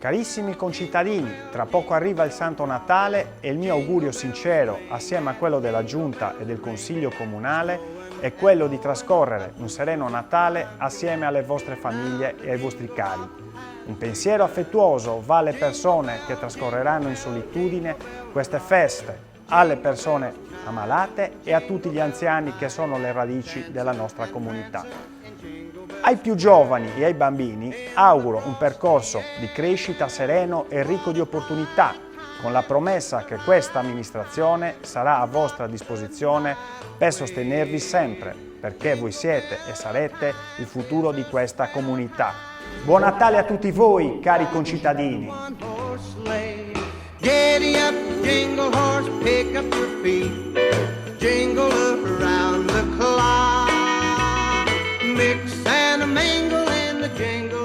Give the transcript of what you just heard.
Carissimi concittadini, tra poco arriva il Santo Natale e il mio augurio sincero, assieme a quello della Giunta e del Consiglio Comunale, è quello di trascorrere un sereno Natale assieme alle vostre famiglie e ai vostri cari. Un pensiero affettuoso va alle persone che trascorreranno in solitudine queste feste, alle persone ammalate e a tutti gli anziani che sono le radici della nostra comunità. Ai più giovani e ai bambini auguro un percorso di crescita sereno e ricco di opportunità, con la promessa che questa amministrazione sarà a vostra disposizione per sostenervi sempre, perché voi siete e sarete il futuro di questa comunità. Buon Natale a tutti voi, cari concittadini! Giddy up, jingle horse, pick up your feet, jingle up around the clock, mix and a mingle in the jingle.